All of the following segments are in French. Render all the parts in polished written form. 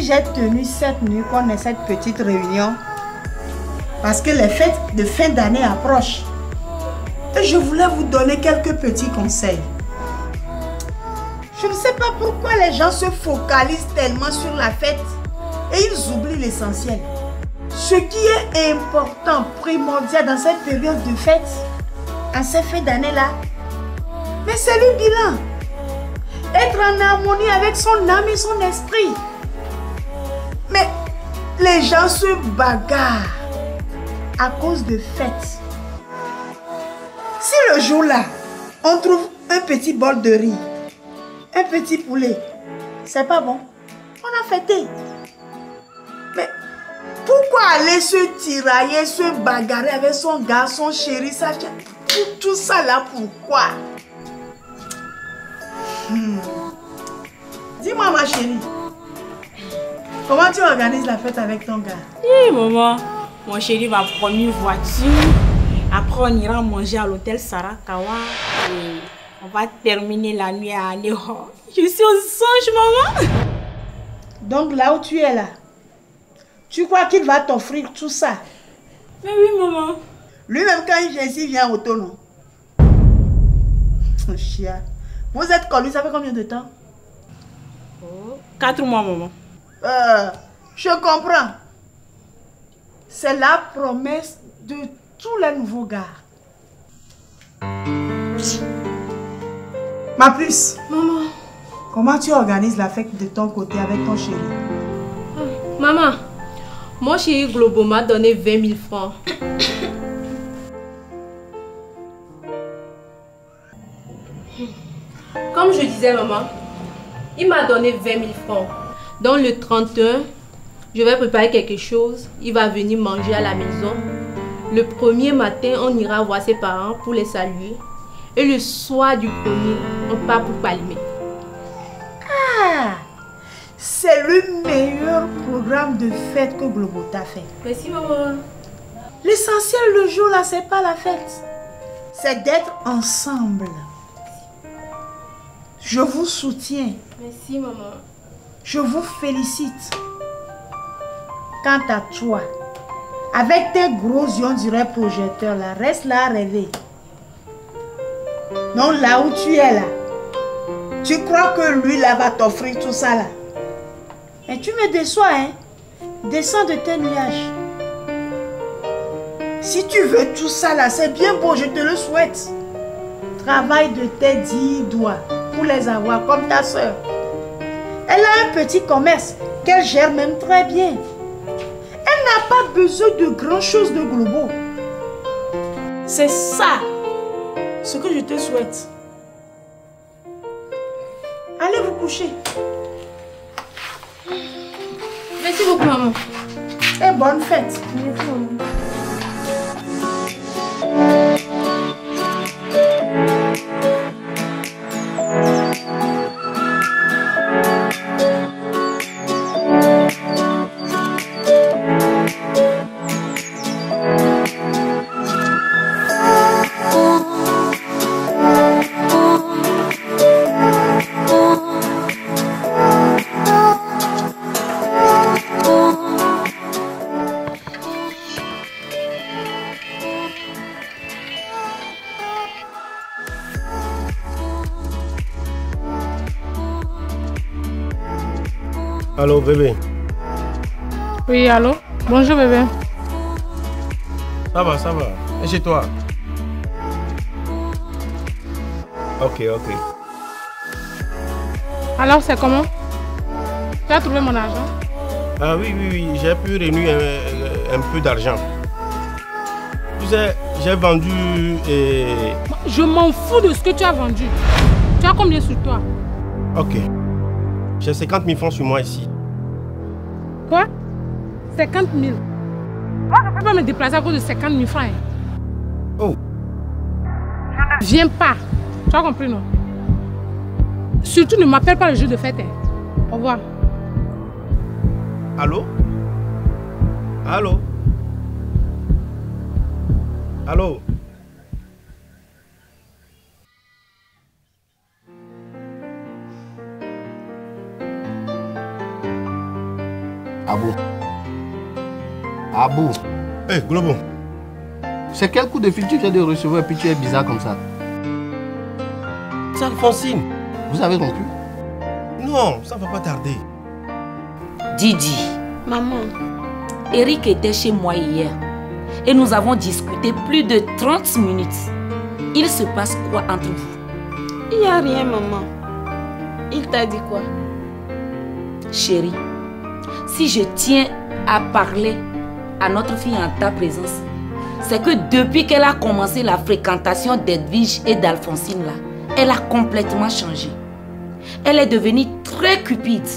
j'ai tenu cette nuit qu'on ait cette petite réunion parce que les fêtes de fin d'année approchent. Et je voulais vous donner quelques petits conseils. Je ne sais pas pourquoi les gens se focalisent tellement sur la fête et ils oublient l'essentiel. Ce qui est important, primordial dans cette période de fête, en ces fêtes d'année-là, mais c'est le bilan. Être en harmonie avec son âme et son esprit. Mais les gens se bagarrent à cause de fêtes. Si le jour-là, on trouve un petit bol de riz, un petit poulet, c'est pas bon. On a fêté. Mais pourquoi aller se tirailler, se bagarrer avec son gars, son chéri, ça, tout ça là, pourquoi? Dis-moi ma chérie, comment tu organises la fête avec ton gars? Oui maman, mon chéri va prendre une voiture. Après on ira manger à l'hôtel Sarakawa et on va terminer la nuit à Ného. Je suis au songe maman. Donc là où tu es là, tu crois qu'il va t'offrir tout ça? Mais oui maman. Lui-même quand il vient ici, il vient autonome. Chia. Vous êtes connus, ça fait combien de temps? 4 mois maman. Je comprends. C'est la promesse de tous les nouveaux gars. Ma puce. Maman. Comment tu organises la fête de ton côté avec ton chéri? Maman, mon chéri Globo m'a donné 20 000 francs. Comme je disais, maman, il m'a donné 20 000 francs. Dans le 31, je vais préparer quelque chose. Il va venir manger à la maison. Le premier matin, on ira voir ses parents pour les saluer. Et le soir du premier, on part pour Palimé. Ah! C'est le meilleur programme de fête que Globo t'a fait. Merci, maman. L'essentiel le jour là, c'est pas la fête. C'est d'être ensemble. Je vous soutiens. Merci, maman. Je vous félicite. Quant à toi, avec tes gros yeux, on dirait projecteur là, reste là à rêver. Non, là où tu es là, tu crois que lui là va t'offrir tout ça là? Mais tu me déçois, hein? Descends de tes nuages. Si tu veux tout ça là, c'est bien beau, je te le souhaite. Travaille de tes 10 doigts pour les avoir comme ta soeur. Elle a un petit commerce qu'elle gère même très bien. Elle n'a pas besoin de grand chose de Globo. C'est ça ce que je te souhaite. Allez vous coucher. Merci beaucoup, maman. Et bonne fête. Merci, maman. Allô bébé. Oui, allô? Bonjour bébé. Ça va, ça va. Et chez toi? Ok. Alors c'est comment? Tu as trouvé mon argent? Ah oui, j'ai pu réunir un peu d'argent. Tu sais, j'ai vendu et... Je m'en fous de ce que tu as vendu. Tu as combien sur toi? Ok. J'ai 50 000 francs sur moi ici. Quoi? 50 000? Moi, je ne peux pas me déplacer à cause de 50 000 francs. Oh. Je ne viens pas. Tu as compris, non? Surtout, ne m'appelle pas le jour de fête. Au revoir. Allô? Allô? Allô? Abou. Abou. Hé, Globo. C'est quel coup de fil tu viens de recevoir et puis tu es bizarre comme ça? C'est Alphonsine. Vous avez rompu? Non, ça va pas tarder. Didi. Maman. Eric était chez moi hier et nous avons discuté plus de 30 minutes. Il se passe quoi entre vous? Il n'y a rien, maman. Il t'a dit quoi? Chérie, si je tiens à parler à notre fille en ta présence, c'est que depuis qu'elle a commencé la fréquentation d'Edwige et d'Alphonsine là, elle a complètement changé. Elle est devenue très cupide.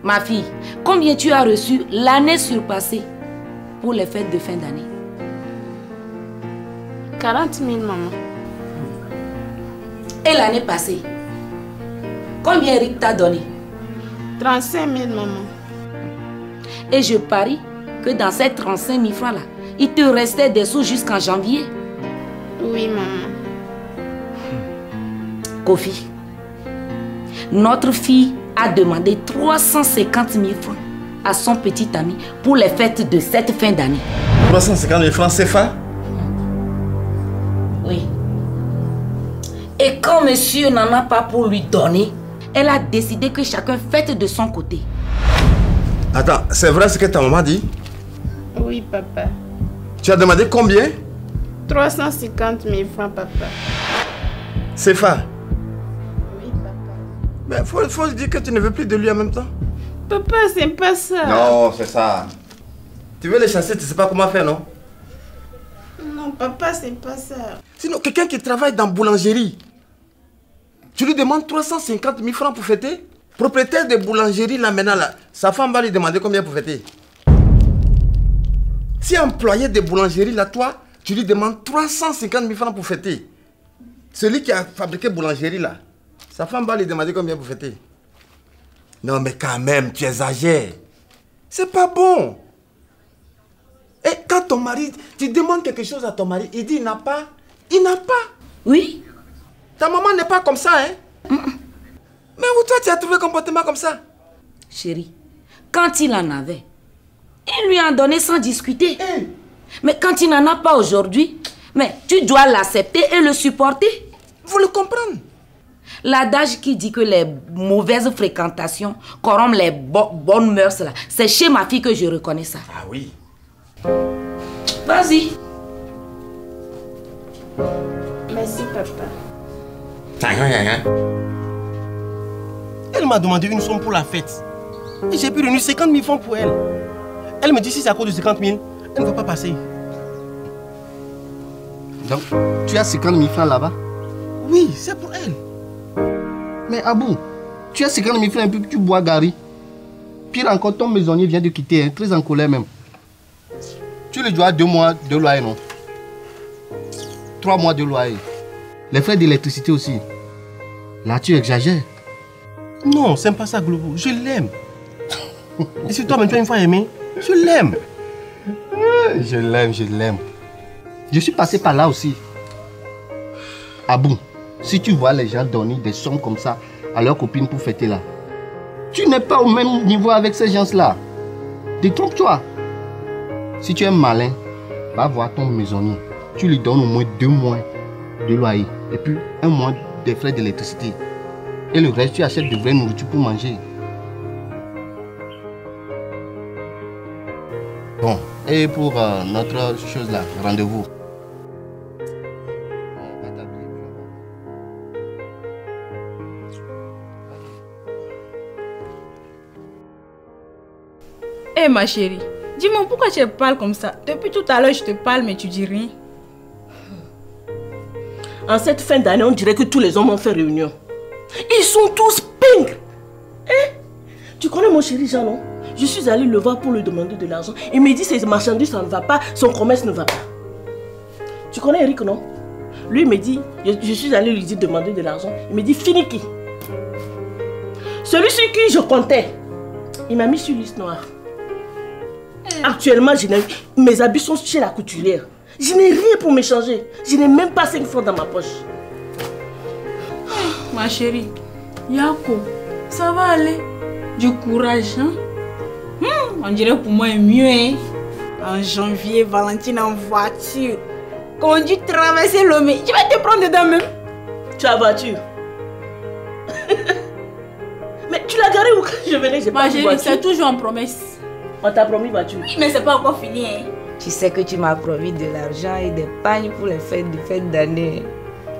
Ma fille, combien tu as reçu l'année surpassée pour les fêtes de fin d'année? 40 000, maman. Et l'année passée, combien Eric t'a donné? 35 000, maman. Et je parie que dans ces 35 000 francs là, il te restait des sous jusqu'en janvier. Oui, maman. Kofi, notre fille a demandé 350 000 francs à son petit ami pour les fêtes de cette fin d'année. 350 000 francs CFA? Oui. Et quand monsieur n'en a pas pour lui donner, elle a décidé que chacun fête de son côté. Attends, c'est vrai ce que ta maman dit? Oui, papa. Tu as demandé combien? 350 000 francs, papa. CFA? Oui, papa. Mais faut dire que tu ne veux plus de lui en même temps. Papa, c'est pas ça. Non, c'est ça. Tu veux les chasser, tu sais pas comment faire, non? Non, papa, c'est pas ça. Sinon, quelqu'un qui travaille dans boulangerie, tu lui demandes 350 000 francs pour fêter? Propriétaire de boulangerie, là, maintenant, là, sa femme va lui demander combien pour fêter? Si employé de boulangerie, là, toi, tu lui demandes 350 000 francs pour fêter. Celui qui a fabriqué boulangerie, là, sa femme va lui demander combien pour fêter? Non, mais quand même, tu exagères. C'est pas bon. Et quand ton mari, tu demandes quelque chose à ton mari, il dit il n'a pas. Il n'a pas. Oui. Ta maman n'est pas comme ça, hein? Mais où toi, tu as trouvé un comportement comme ça? Chérie, quand il en avait, il lui en donnait sans discuter. Mais quand il n'en a pas aujourd'hui, mais tu dois l'accepter et le supporter. Vous le comprenez? L'adage qui dit que les mauvaises fréquentations corrompent les bonnes mœurs, là, c'est chez ma fille que je reconnais ça. Ah oui. Vas-y. Merci, papa. Elle m'a demandé une somme pour la fête. Et j'ai pu réunir 50 000 francs pour elle. Elle me dit si c'est à cause de 50 000, elle ne va pas passer. Donc, tu as 50 000 francs là-bas? Oui, c'est pour elle. Mais Abou, tu as 50 000 francs et puis tu bois Gary. Pire encore, ton maisonnier vient de quitter, hein, très en colère même. Tu lui dois 2 mois de loyer, non? 3 mois de loyer. Les frais d'électricité aussi. Là, tu exagères. Non, c'est pas ça, Globo. Je l'aime. Et si toi-même tu as une fois aimé, je l'aime. Je l'aime, je l'aime. Je suis passé par là aussi. Abou, si tu vois les gens donner des sommes comme ça à leurs copines pour fêter là, tu n'es pas au même niveau avec ces gens-là. Détrompe-toi. Si tu es malin, va voir ton maisonnier. Tu lui donnes au moins 2 mois de loyer et puis 1 mois de frais d'électricité. Et le reste, tu achètes de vraie nourriture pour manger. Bon, et pour notre chose là, rendez-vous. Hé ma chérie, dis-moi pourquoi tu parles comme ça? Depuis tout à l'heure je te parle mais tu dis rien. En cette fin d'année, on dirait que tous les hommes ont fait réunion. Ils sont tous pingres. Hein? Tu connais mon chéri Jean, non? Je suis allée le voir pour lui demander de l'argent. Il me dit que ses marchandises ça ne va pas, son commerce ne va pas. Tu connais Eric, non? Lui il me dit, je suis allée lui dire demander de l'argent. Il me dit finiki. Celui sur qui je comptais, il m'a mis sur liste noire. Actuellement, mes habits sont chez la couturière. Je n'ai rien pour m'échanger. Je n'ai même pas 5 francs dans ma poche. Ma chérie, Yako, ça va aller. Du courage, hein? On dirait pour moi mieux, hein. En janvier, Valentine en voiture. Conduit traverser Lomé. Je vais te prendre dedans même. Tu as voiture? Mais tu l'as garé où quand je venais? J'ai pas de voiture. C'est toujours en promesse. On t'a promis voiture. Oui, mais c'est pas encore fini, hein. Tu sais que tu m'as promis de l'argent et des pagnes pour les fêtes d'année.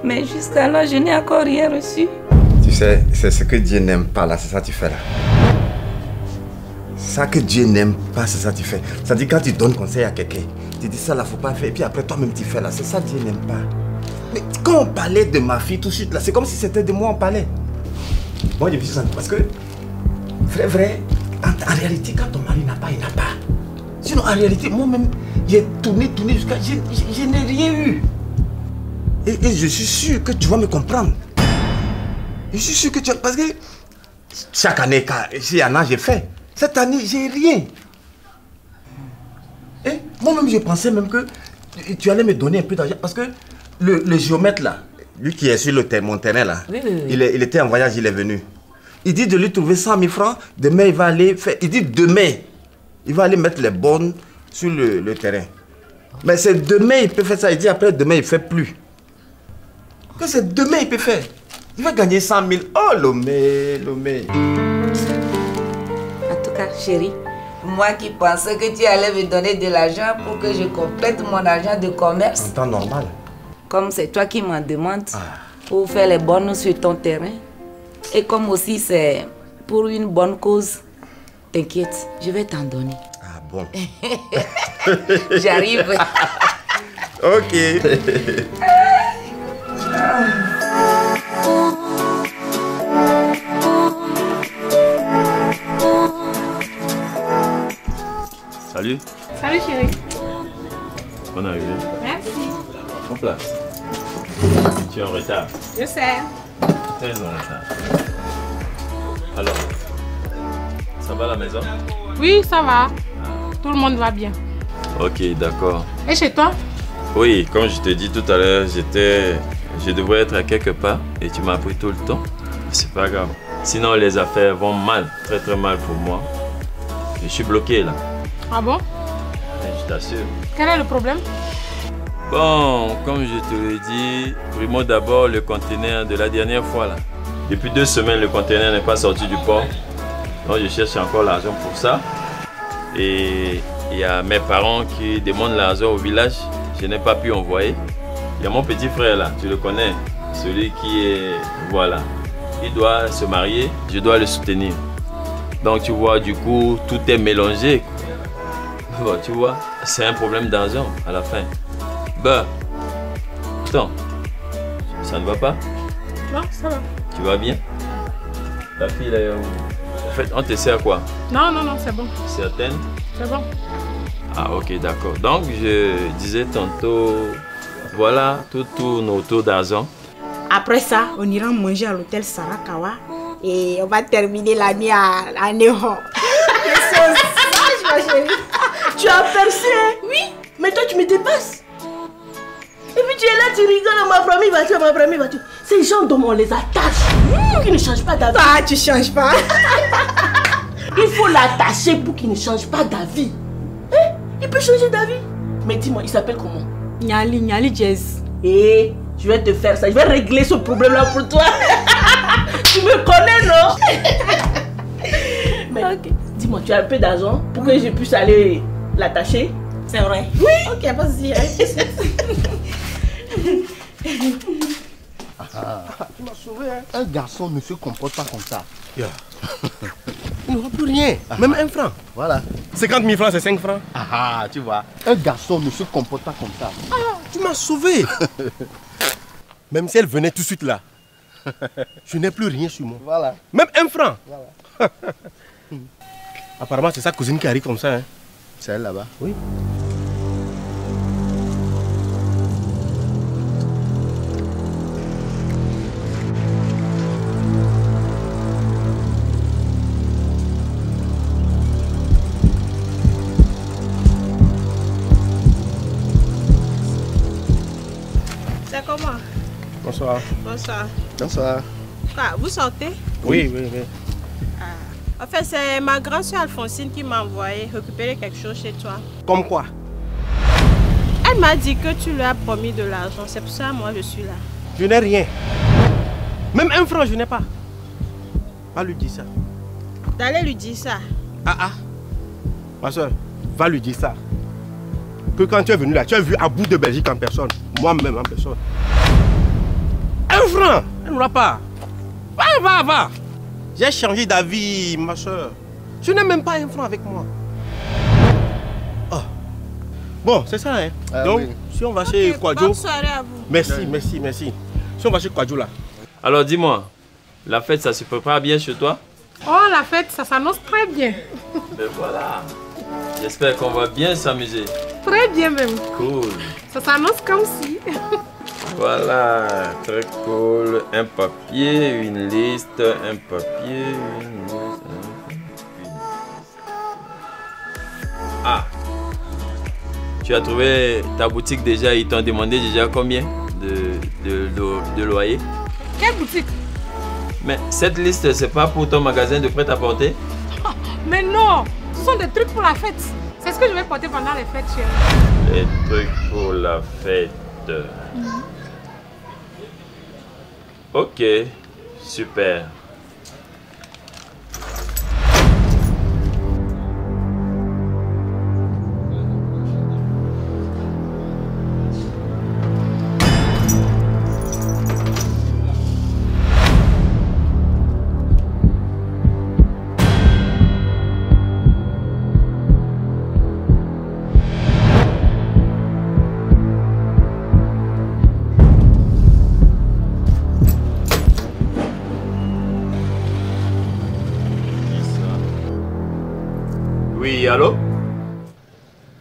Mais jusqu'à là, je n'ai encore rien reçu. Tu sais, c'est ce que Dieu n'aime pas là, c'est ça que tu fais là. Ça que Dieu n'aime pas, c'est ça que tu fais. Ça dit quand tu donnes conseil à quelqu'un, tu dis ça là, faut pas faire, et puis après toi-même tu fais là. C'est ça que Dieu n'aime pas. Mais quand on parlait de ma fille tout de suite là, c'est comme si c'était de moi on parlait. Moi je me suis senti parce que, vrai, en réalité, quand ton mari n'a pas, il n'a pas. Sinon en réalité, moi-même, j'ai tourné jusqu'à... Je n'ai rien eu. Et je suis sûr que tu vas me comprendre. Je suis sûr que tu vas... Parce que chaque année, s'il y en a, j'ai fait. Cette année, j'ai rien. Et moi-même, je pensais même que tu allais me donner un peu d'argent. Parce que le géomètre là, lui qui est sur mon terrain là, oui. Il était en voyage, il est venu. Il dit de lui trouver 100 000 francs. Demain, il va aller faire... Il dit demain, il va aller mettre les bornes sur le terrain. Mais c'est demain, il peut faire ça. Il dit après, demain, il ne fait plus. Que c'est demain, il peut faire. Il va gagner 100 000. Oh, Lomé. En tout cas, chérie, moi qui pensais que tu allais me donner de l'argent pour que je complète mon argent de commerce. En temps normal. Comme c'est toi qui m'en demandes pour faire les bornes sur ton terrain. Et comme aussi c'est pour une bonne cause, t'inquiète, je vais t'en donner. Ah bon. J'arrive. Ok. Salut. Salut chérie. Bonne arrivée. Merci. En place. Tu es en retard. Je sais. Très en retard. Alors, ça va à la maison? Oui, ça va. Tout le monde va bien. Ok, d'accord. Et chez toi? Oui, comme je te dis tout à l'heure, je devrais être à quelque part et tu m'as pris tout le temps. C'est pas grave. Sinon, les affaires vont mal, très très mal pour moi. Je suis bloqué là. Ah bon? Je t'assure. Quel est le problème? Bon, comme je te l'ai dit, primo d'abord le conteneur de la dernière fois là. Depuis 2 semaines, le conteneur n'est pas sorti du port. Donc je cherche encore l'argent pour ça. Et il y a mes parents qui demandent l'argent au village. Je n'ai pas pu envoyer. Il y a mon petit frère là, tu le connais. Celui qui est... Voilà. Il doit se marier, je dois le soutenir. Donc tu vois, du coup, tout est mélangé. Bon, tu vois, c'est un problème d'argent à la fin. Bah, attends, ça ne va pas? Non, ça va. Tu vas bien? Ta fille là, en fait, on te sert quoi? Non, c'est bon. Certaine? C'est bon. Ah, ok, d'accord. Donc, je disais tantôt, voilà, tout tourne autour d'argent. Après ça, on ira manger à l'hôtel Sarakawa et on va terminer la nuit à Neho. Je suis sage, ma chérie. Tu as percé? Oui. Mais toi, tu me dépasses. Et puis tu es là, tu rigoles, ma première voiture. Ces gens dont on les attache, qui ne changent pas d'avis. Ah, tu changes pas. Il faut l'attacher pour qu'il ne change pas d'avis. Hein? Il peut changer d'avis. Mais dis-moi, il s'appelle comment? Nyali Jazz. Et je vais te faire ça, je vais régler ce problème-là pour toi. Tu me connais, non? Mais okay. Dis-moi, tu as un peu d'argent pour que je puisse aller l'attacher? C'est vrai. Oui. Ok, vas-y. Tu m'as sauvé, hein? Un garçon ne se comporte pas comme ça. Yeah. Il n'aura plus rien, même 1 franc. Voilà. 50 000 francs, c'est 5 francs. Ah, tu vois. Un garçon ne se comporte pas comme ça. Ah, tu m'as sauvé. Même si elle venait tout de suite là, je n'ai plus rien sur moi. Voilà. Même 1 franc. Voilà. Apparemment, c'est sa cousine qui arrive comme ça. Hein. C'est elle là-bas? Oui. C'est comment? Bonsoir. Bonsoir. Bonsoir. Quoi, vous sortez? Oui. En fait, c'est ma grand-sœur Alphonsine qui m'a envoyé récupérer quelque chose chez toi. Comme quoi? Elle m'a dit que tu lui as promis de l'argent. C'est pour ça moi je suis là. Je n'ai rien. Même 1 franc, je n'ai pas. Va lui dire ça. T'allais lui dire ça? Ma soeur, va lui dire ça. Que quand tu es venu là, tu as vu à bout de Belgique en personne. Moi-même en personne. 1 franc, elle n'aura pas. Va. J'ai changé d'avis, ma soeur. Je n'ai même pas 1 franc avec moi. Oh. Bon, c'est ça, hein. Donc, oui. Si on va chez Kwadjo... Bonne soirée à vous. Merci. Si on va chez Kwadjo là. Alors dis-moi, la fête, ça se prépare bien chez toi? Oh, la fête, ça s'annonce très bien. Ben voilà. J'espère qu'on va bien s'amuser. Très bien même. Cool. Ça s'annonce comme si. Voilà, très cool. Un papier, une liste, un papier, une liste, Ah, tu as trouvé ta boutique déjà? Ils t'ont demandé déjà combien de loyer? Quelle boutique? Mais cette liste, c'est pas pour ton magasin de prêt-à-porter? Mais non, ce sont des trucs pour la fête. C'est ce que je vais porter pendant les fêtes, chérie. Les trucs pour la fête. Ok, super. Oui, allô?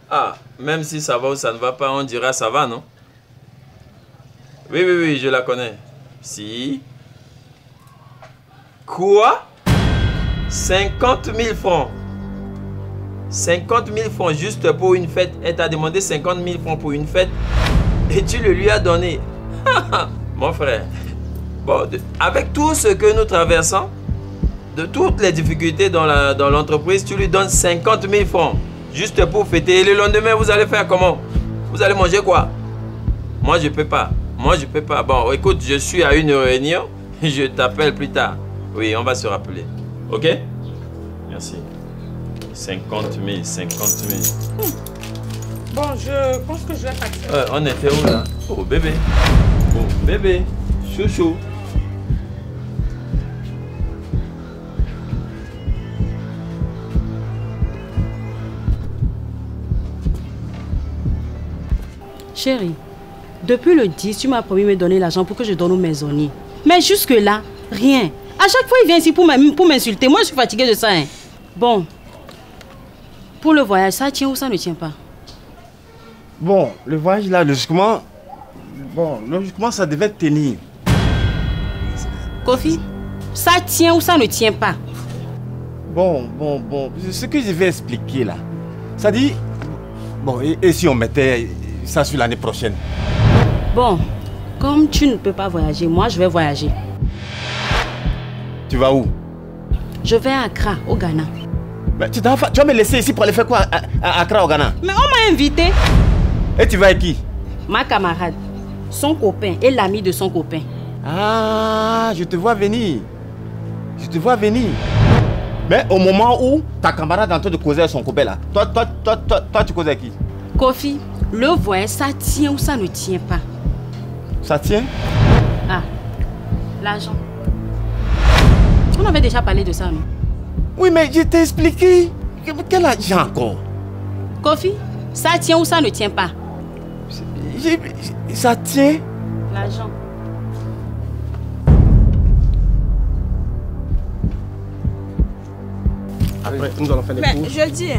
Ah, même si ça va ou ça ne va pas, on dira ça va, non? Oui, je la connais. Si. Quoi? 50 000 francs. 50 000 francs juste pour une fête. Elle t'a demandé 50 000 francs pour une fête et tu le lui as donné. Mon frère. Bon, avec tout ce que nous traversons, de toutes les difficultés dans l'entreprise, tu lui donnes 50 000 francs juste pour fêter. Et le lendemain, vous allez faire comment? Vous allez manger quoi? Moi, je peux pas. Bon, écoute, je suis à une réunion. Je t'appelle plus tard. Oui, on va se rappeler. Ok? Merci. 50 000. Bon, je pense que je vais partir. On était où là? Oh, bébé. Chouchou. Chérie, depuis le 10, tu m'as promis de me donner l'argent pour que je donne aux maisonniers. Mais jusque-là, rien. À chaque fois, il vient ici pour m'insulter. Moi, je suis fatiguée de ça. Hein. Bon, pour le voyage, ça tient ou ça ne tient pas? Bon, le voyage là, logiquement, ça devait tenir. Kofi, ça tient ou ça ne tient pas? Bon, ce que je vais expliquer là, ça dit, bon, et si on mettait ça sur l'année prochaine? Bon, comme tu ne peux pas voyager, moi je vais voyager. Tu vas où? Je vais à Accra, au Ghana. Mais tu vas me laisser ici pour aller faire quoi à Accra, au Ghana? Mais on m'a invité. Et tu vas avec qui? Ma camarade, son copain et l'ami de son copain. Ah, je te vois venir. Mais au moment où ta camarade est en train de causer avec son copain là, toi tu causes avec qui? Kofi, le voyage, ça tient ou ça ne tient pas? Ça tient? Ah, l'argent. On avait déjà parlé de ça, non? Oui, mais je t'ai expliqué. Quel argent encore? Kofi, ça tient ou ça ne tient pas? Ça tient? L'argent. Après, nous allons faire les cours. Mais je dis,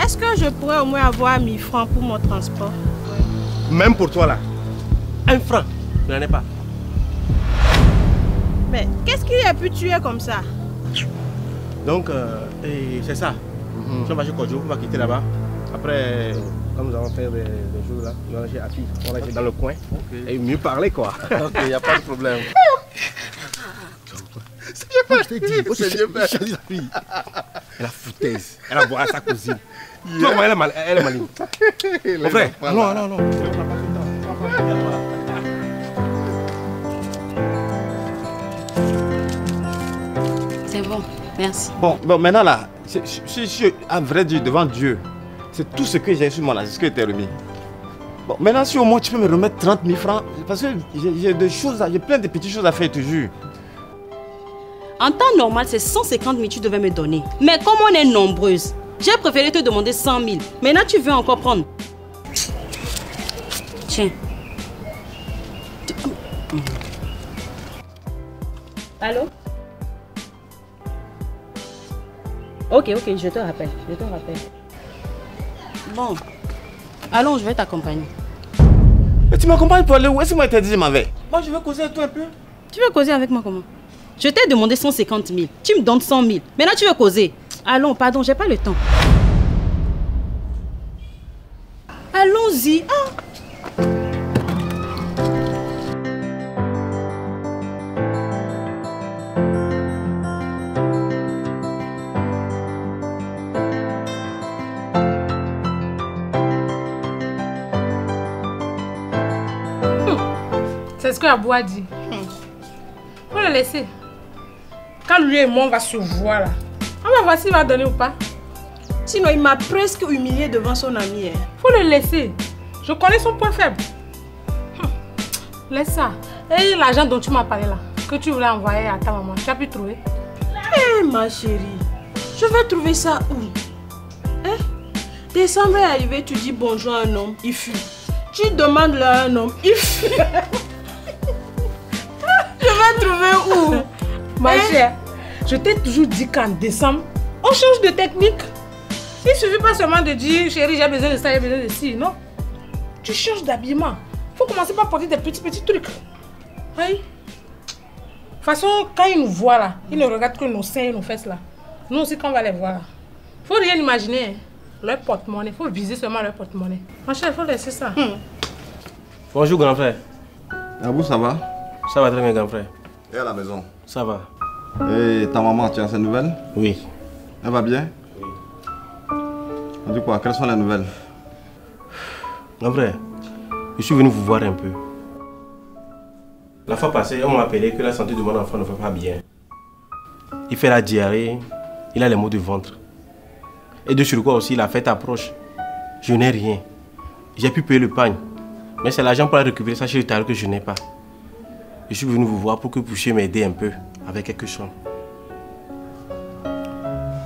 est-ce que je pourrais au moins avoir 1000 francs pour mon transport? Même pour toi là. 1 franc, je n'en ai pas. Mais qu'est-ce qu'il a pu tuer comme ça? Donc, c'est ça. Si on va chez Kodjo, on va quitter là-bas. Après, comme nous allons faire des choses là, nous allons chez Afi. On va aller dans le coin. Okay. Et mieux parler quoi. Ok, il n'y a pas de problème. Je t'ai dit, il faut choisir la fille. Elle a foutaise. Elle a boire à sa cousine. Tu vois, elle est maligne. Mon frère, non. C'est bon, merci. Bon, maintenant là, si à vrai dire devant Dieu, c'est tout ce que j'ai sur moi là, c'est ce que t'es remis. Bon, maintenant si au moins tu peux me remettre 30 000 francs, parce que j'ai des choses, j'ai plein de petites choses à faire, je te jure. En temps normal, c'est 150 000 que tu devais me donner. Mais comme on est nombreuses, j'ai préféré te demander 100 000. Maintenant, tu veux encore prendre. Tiens. Allô? Ok, je te rappelle. Bon. Allons, je vais t'accompagner. Mais tu m'accompagnes pour aller où? Est-ce que moi je t'ai dit je m'en vais? Moi je veux causer avec toi un peu. Tu veux causer avec moi comment? Je t'ai demandé 150 000. Tu me donnes 100 000. Maintenant tu veux causer. Allons, pardon, j'ai pas le temps. Allons-y. C'est ce que Abou a dit. Faut le laisser. Quand lui et moi on va se voir là, on va voir s'il va donner ou pas. Sinon, il m'a presque humilié devant son ami. Faut le laisser. Je connais son point faible. Laisse ça. Et l'argent dont tu m'as parlé là, que tu voulais envoyer à ta maman, tu as pu trouver? Ma chérie, je vais trouver ça où? Décembre est arrivé, tu dis bonjour à un homme, il fuit. Tu demandes là à un homme, il fuit. Je vais trouver où? Ma chère, je t'ai toujours dit qu'en décembre, on change de technique. Il ne suffit pas seulement de dire chérie, j'ai besoin de ça, j'ai besoin de ci, non. Tu changes d'habillement. Il faut commencer par porter des petits trucs. Oui. De toute façon, quand ils nous voient là, ils ne regardent que nos seins et nos fesses là. Nous aussi, quand on va les voir, il ne faut rien imaginer. Hein. Leur porte-monnaie, il faut viser seulement leur porte-monnaie. Ma chère, il faut laisser ça. Bonjour grand frère. Abou, ça va? Ça va très bien grand frère. Et à la maison? Ça va. Et ta maman, tu as ses nouvelles? Oui. Elle va bien? Oui. On dit quoi? Quelles sont les nouvelles? Grand frère, je suis venu vous voir un peu. La fois passée, on m'a appelé que la santé de mon enfant ne va pas bien. Il fait la diarrhée, il a les maux de ventre. Et de surcroît aussi, la fête approche. Je n'ai rien. J'ai pu payer le pagne. Mais c'est l'argent pour la récupérer ça chez le tailleur que je n'ai pas. Je suis venu vous voir pour que vous puissiez m'aider un peu avec quelque chose.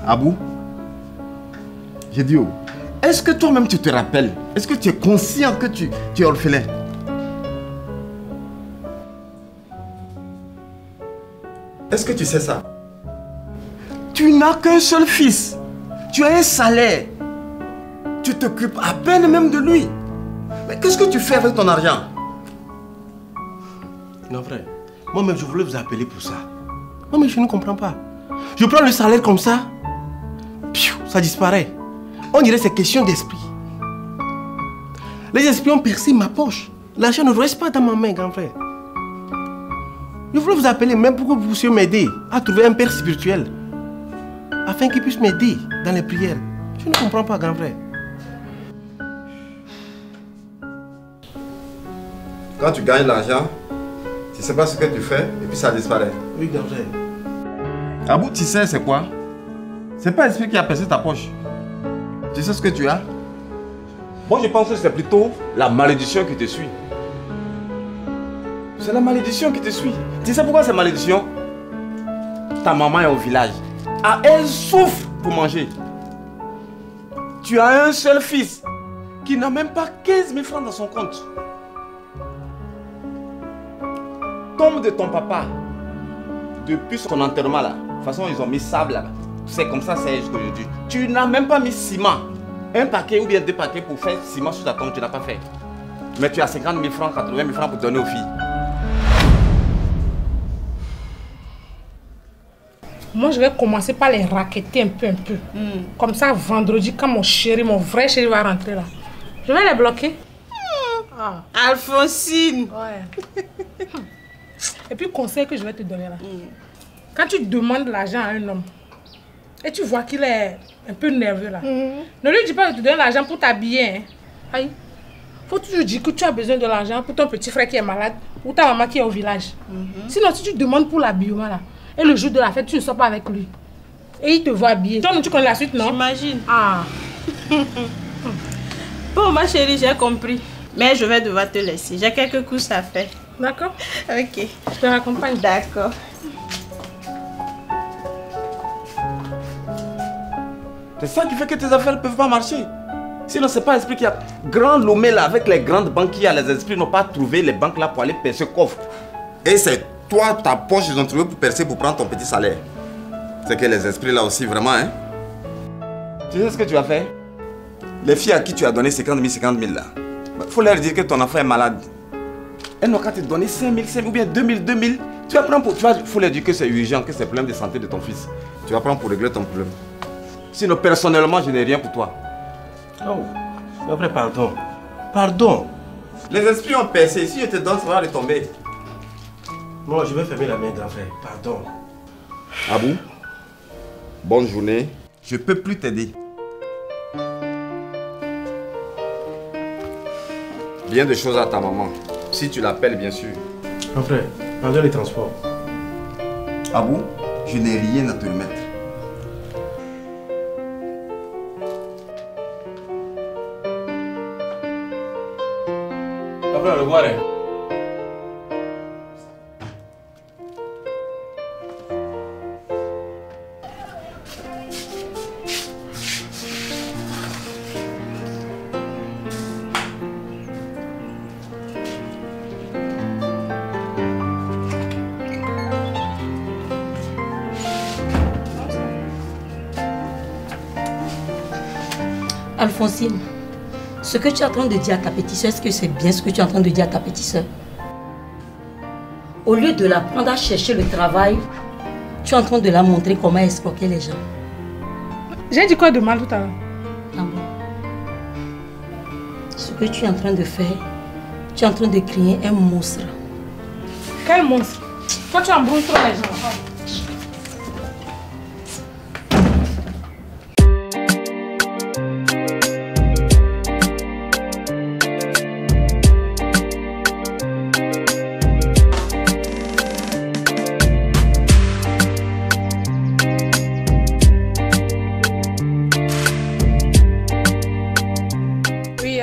Abou, j'ai dit, est-ce que toi-même tu te rappelles? Est-ce que tu es conscient que tu es orphelin? Est-ce que tu sais ça? Tu n'as qu'un seul fils. Tu as un salaire. Tu t'occupes à peine même de lui. Mais qu'est-ce que tu fais avec ton argent? Non frère, moi-même je voulais vous appeler pour ça. Moi-même je ne comprends pas. Je prends le salaire comme ça, ça disparaît. On dirait que c'est question d'esprit. Les esprits ont percé ma poche. L'argent ne reste pas dans ma main, grand frère. Je voulais vous appeler même pour que vous puissiez m'aider à trouver un père spirituel. Afin qu'il puisse m'aider dans les prières. Je ne comprends pas, grand frère. Quand tu gagnes l'argent, tu ne sais pas ce que tu fais et puis ça disparaît. Oui, grand frère. Abou, tu sais c'est quoi? C'est pas l'esprit qui a percé ta poche. Tu sais ce que tu as? Moi je pense que c'est plutôt la malédiction qui te suit. C'est la malédiction qui te suit. Tu sais pourquoi c'est malédiction? Ta maman est au village. Ah, elle souffre pour manger. Tu as un seul fils qui n'a même pas 15 000 francs dans son compte. Tombe de ton papa. Depuis son enterrement là. De toute façon, ils ont mis sable là-bas. C'est comme ça, c'est ce que je dis. Tu n'as même pas mis ciment. Un paquet ou bien 2 paquets pour faire ciment sur ta tombe, tu n'as pas fait. Mais tu as 50 000 francs, 80 000 francs pour donner aux filles. Moi, je vais commencer par les racketter un peu. Comme ça, vendredi, quand mon chéri, mon vrai chéri va rentrer là, je vais les bloquer. Alphonsine. Ouais. Et puis, conseil que je vais te donner là. Quand tu demandes l'argent à un homme et tu vois qu'il est un peu nerveux là, ne lui dis pas de te donner l'argent pour t'habiller. Hein. Aïe. Faut toujours dire que tu as besoin de l'argent pour ton petit frère qui est malade ou ta maman qui est au village. Sinon, si tu demandes pour l'habillement là, et le jour de la fête, tu ne sors pas avec lui. Et il te voit habillé. Toi, tu connais la suite, non? J'imagine. Ah. Bon, ma chérie, j'ai compris. Mais je vais devoir te laisser. J'ai quelques courses à faire. D'accord? Ok. Je te raccompagne. D'accord. C'est ça qui fait que tes affaires ne peuvent pas marcher. Sinon, c'est pas l'esprit qu'il y a. Grand Lomé là, avec les grandes banques qu'il y a, les esprits n'ont pas trouvé les banques là pour aller percer coffre. Et c'est toi, ta poche, ils ont trouvé pour percer pour prendre ton petit salaire. C'est que les esprits là aussi, vraiment, hein. Tu sais ce que tu vas faire? Les filles à qui tu as donné 50 000 là, il faut leur dire que ton enfant est malade. Elles n'ont qu'à te donner 5 000 ou bien 2 000. Tu vas prendre pour. Tu vas, faut leur dire que c'est urgent, que c'est problème de santé de ton fils. Tu vas prendre pour régler ton problème. Sinon, personnellement, je n'ai rien pour toi. Oh, après, pardon. Pardon. Les esprits ont percé. Si je te donne, ça va retomber. Non, je vais fermer la main, grand frère. Pardon. Abou, bonne journée. Je peux plus t'aider. Bien de choses à ta maman. Si tu l'appelles, bien sûr. Grand frère, pardon les transports. Abou, je n'ai rien à te remettre. Après, au revoir. Hein. Alphonsine, ce que tu es en train de dire à ta petite soeur, est-ce que c'est bien ce que tu es en train de dire à ta petite soeur? Au lieu de la prendre à chercher le travail, tu es en train de la montrer comment escroquer les gens. J'ai dit quoi de mal tout à l'heure? Ah bon? Ce que tu es en train de faire, tu es en train de créer un monstre. Quel monstre? Toi, tu embrouilles trop les gens.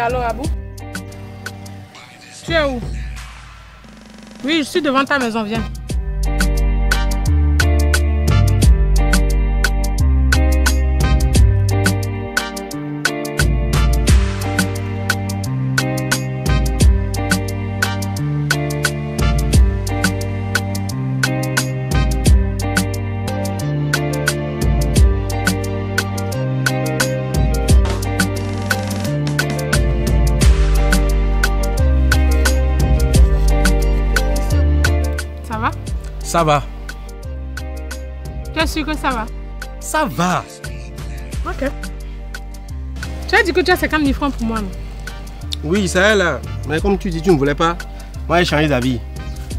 Allô, Abou? Tu es où? Oui, je suis devant ta maison, viens. Ça va. Tu es sûr que ça va? Ça va. Ok. Tu as dit que tu as 50 000 francs pour moi, non? Oui, ça est là. Mais comme tu dis, tu ne voulais pas. Moi, j'ai changé d'avis.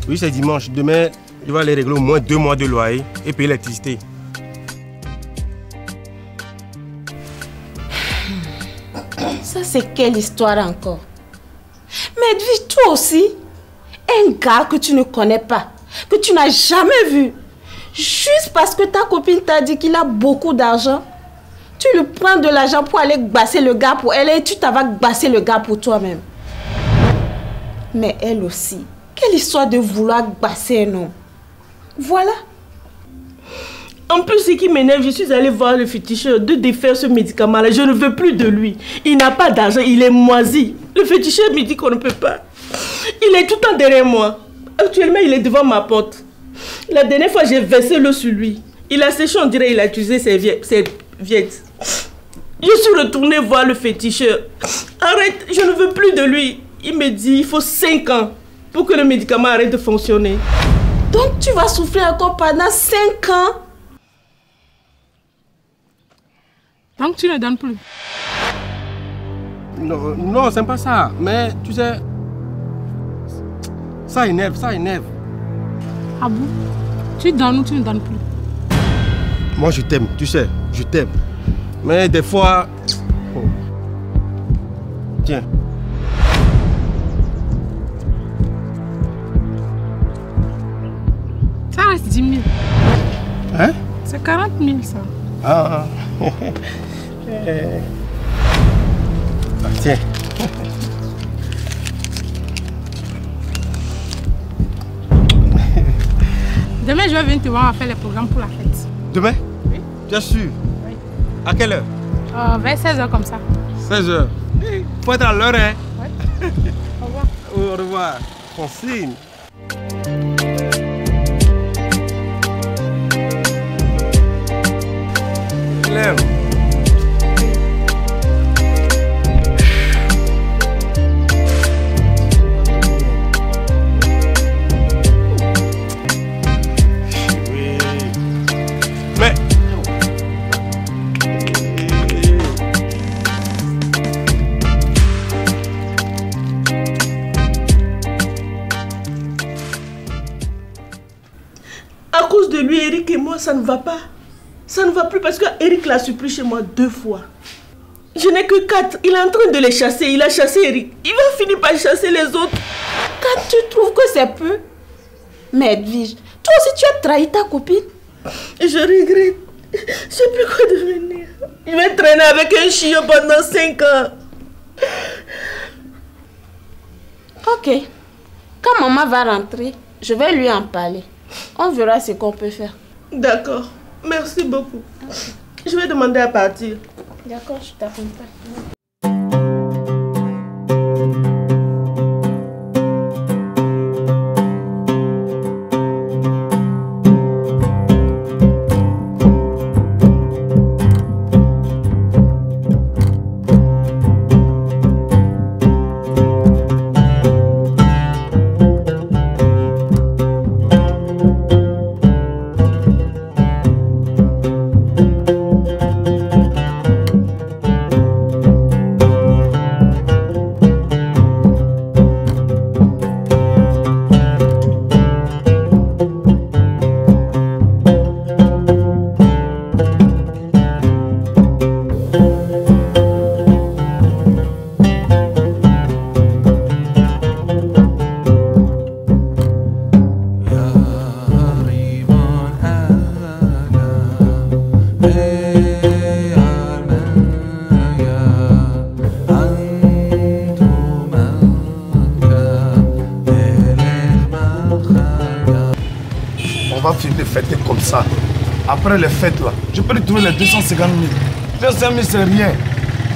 Oui, c'est dimanche. Demain, je vais aller régler au moins 2 mois de loyer et payer l'électricité. Ça, c'est quelle histoire encore? Mais Edwige, toi aussi, un gars que tu ne connais pas, que tu n'as jamais vu, juste parce que ta copine t'a dit qu'il a beaucoup d'argent, tu lui prends de l'argent pour aller basser le gars pour elle et tu t'en vas basser le gars pour toi-même. Mais elle aussi, quelle histoire de vouloir basser un homme. Voilà. En plus, ce qui m'énerve, je suis allée voir le féticheur de défaire ce médicament-là. Je ne veux plus de lui. Il n'a pas d'argent, il est moisi. Le féticheur me dit qu'on ne peut pas. Il est tout le temps derrière moi. Actuellement, il est devant ma porte. La dernière fois, j'ai versé l'eau sur lui. Il a séché, on dirait qu'il a utilisé ses viettes. Je suis retournée voir le féticheur. Arrête, je ne veux plus de lui. Il me dit il faut 5 ans pour que le médicament arrête de fonctionner. Donc, tu vas souffrir encore pendant 5 ans. Donc, tu ne donnes plus? Non, non, c'est pas ça. Mais tu sais... Ça énerve, ça énerve. Ah bon? Tu donnes ou tu ne donnes plus? Moi, je t'aime, tu sais, je t'aime. Mais des fois... Oh. Tiens. Ça reste 10 000. Hein? C'est 40 000 ça. Ah. Tiens. Demain, je vais venir te voir, on va faire les programmes pour la fête. Demain? Oui. Tu es sûr? Oui. À quelle heure? Vers 16h comme ça. 16h. Faut être à l'heure, hein? Oui. Au revoir. Au revoir. Francine. L'aime. Mais... À cause de lui, Eric et moi, ça ne va pas. Ça ne va plus parce que Eric l'a surpris chez moi 2 fois. Je n'ai que 4. Il est en train de les chasser. Il a chassé Eric. Il va finir par chasser les autres. 4, tu trouves que c'est peu? Mais Edwige, toi aussi tu as trahi ta copine. Je regrette. Je ne sais plus quoi devenir. Il va traîner avec un chien pendant 5 ans. Ok. Quand maman va rentrer, je vais lui en parler. On verra ce qu'on peut faire. D'accord. Merci beaucoup. Je vais demander à partir. D'accord, je t'accompagne. On va finir de fêter comme ça. Après les fêtes là, je peux lui trouver les 250 000. 250 000 c'est rien.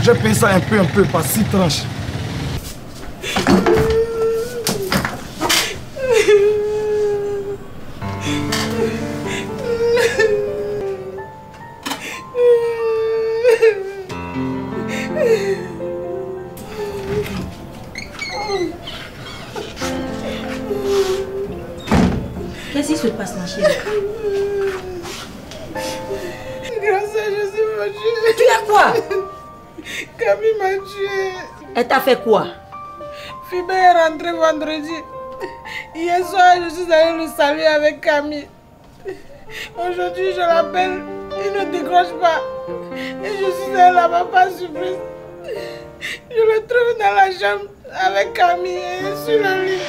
Je paye ça un peu par 6 tranches. Qu'est-ce qui se passe, ma chérie? Grâce à Jésus, m'a tué. Tu as quoi? Camille m'a tué. Elle t'a fait quoi? Fibe est rentrée vendredi. Hier soir, je suis allée le saluer avec Camille. Aujourd'hui, je l'appelle. Il ne décroche pas. Et je suis allée là-bas par surprise. Je le trouve dans la chambre avec Camille et sur le lit.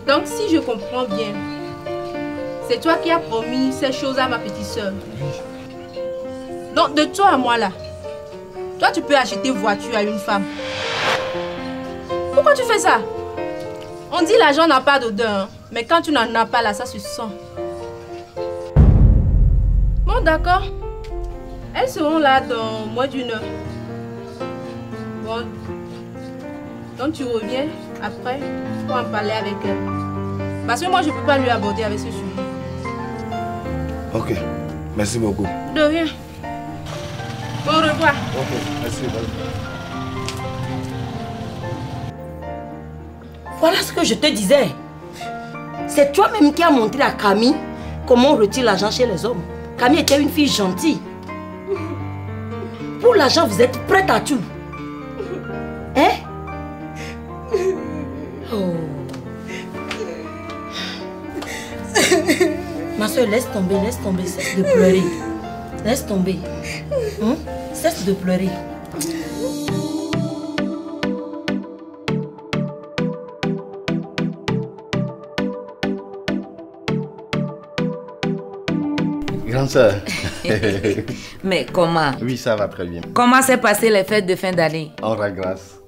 Donc, si je comprends bien, c'est toi qui as promis ces choses à ma petite soeur. Donc, de toi à moi là, toi tu peux acheter voiture à une femme. Pourquoi tu fais ça? On dit l'argent n'a pas d'odeur, hein, mais quand tu n'en as pas là, ça se sent. Bon, d'accord. Elles seront là dans moins d'1 heure. Bon. Donc tu reviens après pour en parler avec elle. Parce que moi je ne peux pas lui aborder avec ce sujet. Ok, merci beaucoup. De rien. Au revoir. Ok, merci. Voilà ce que je te disais. C'est toi-même qui as montré à Camille comment on retire l'argent chez les hommes. Camille était une fille gentille. Pour l'argent, vous êtes prête à tout. Hein? Ma soeur, laisse tomber, cesse de pleurer. Laisse tomber. Cesse de pleurer. Grande sœur. Mais comment? Oui, ça va très bien. Comment s'est passé les fêtes de fin d'année? On rend grâce.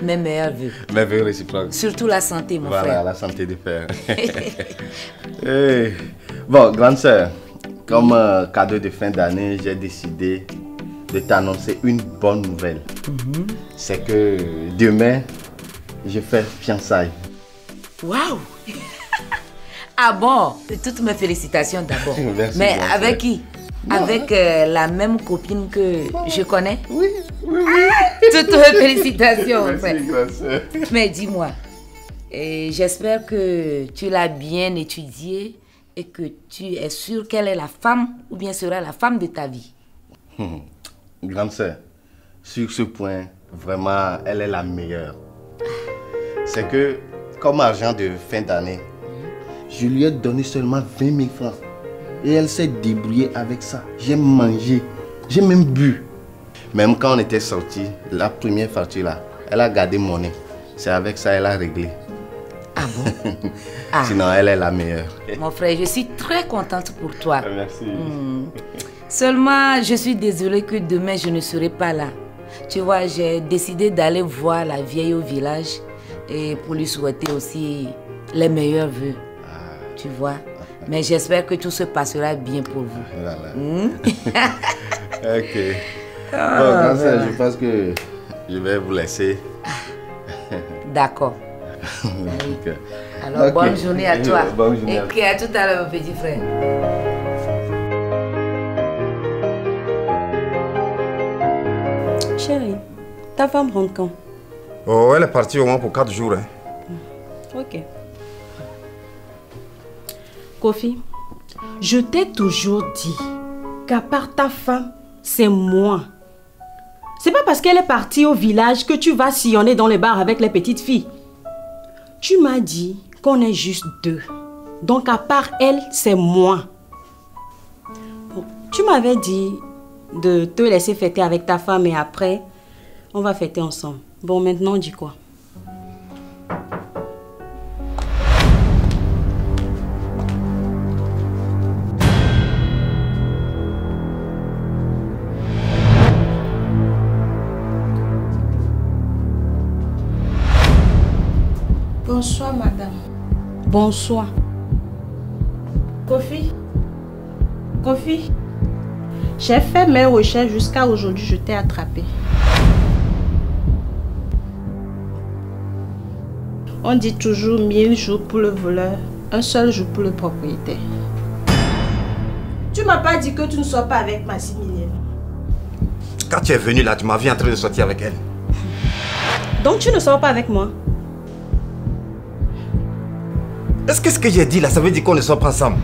Mes meilleurs vœux. Mes vœux réciproques. Surtout la santé, mon frère. Voilà, la santé de fer. Bon, grande sœur, comme cadeau de fin d'année, j'ai décidé de t'annoncer une bonne nouvelle. C'est que demain, je fais fiançailles. Waouh! Ah bon? Toutes mes félicitations d'abord. Mais avec qui? Avec la même copine que je connais? Oui. Toutes mes félicitations. Merci, grande sœur. Mais dis-moi, j'espère que tu l'as bien étudiée et que tu es sûre qu'elle est la femme ou bien sera la femme de ta vie. Grande sœur, sur ce point, vraiment, elle est la meilleure. C'est que, comme argent de fin d'année, je lui ai donné seulement 20 000 francs. Et elle s'est débrouillée avec ça. J'ai mangé, j'ai même bu. Même quand on était sortis, la première facture là, elle a gardé mon nez. C'est avec ça qu'elle a réglé. Ah bon? Sinon, elle est la meilleure. Mon frère, je suis très contente pour toi. Merci. Seulement, je suis désolée que demain, je ne serai pas là. Tu vois, j'ai décidé d'aller voir la vieille au village et pour lui souhaiter aussi les meilleurs vœux. Tu vois? Mais j'espère que tout se passera bien pour vous. Voilà. Ok. Bon, comme ça, je pense que je vais vous laisser. D'accord. Okay. Alors, bonne journée à toi. Bonne journée. Et à tout à l'heure, mon petit frère. Chérie, ta femme rentre quand? Oh, elle est partie au moins pour 4 jours. Hein. Ok. Kofi, je t'ai toujours dit qu'à part ta femme, c'est moi. C'est pas parce qu'elle est partie au village que tu vas sillonner dans les bars avec les petites filles. Tu m'as dit qu'on est juste deux. Donc à part elle, c'est moi. Bon, tu m'avais dit de te laisser fêter avec ta femme et après, on va fêter ensemble. Bon, maintenant, on dit quoi? Bonsoir, madame. Bonsoir. Kofi, j'ai fait mes recherches jusqu'à aujourd'hui, je t'ai attrapé. On dit toujours 1000 jours pour le voleur, un seul jour pour le propriétaire. Tu m'as pas dit que tu ne sois pas avec Maximilienne. Quand tu es venu là, tu m'as vu en train de sortir avec elle. Donc tu ne sors pas avec moi? Est-ce que ce que j'ai dit là, ça veut dire qu'on ne sort pas ensemble?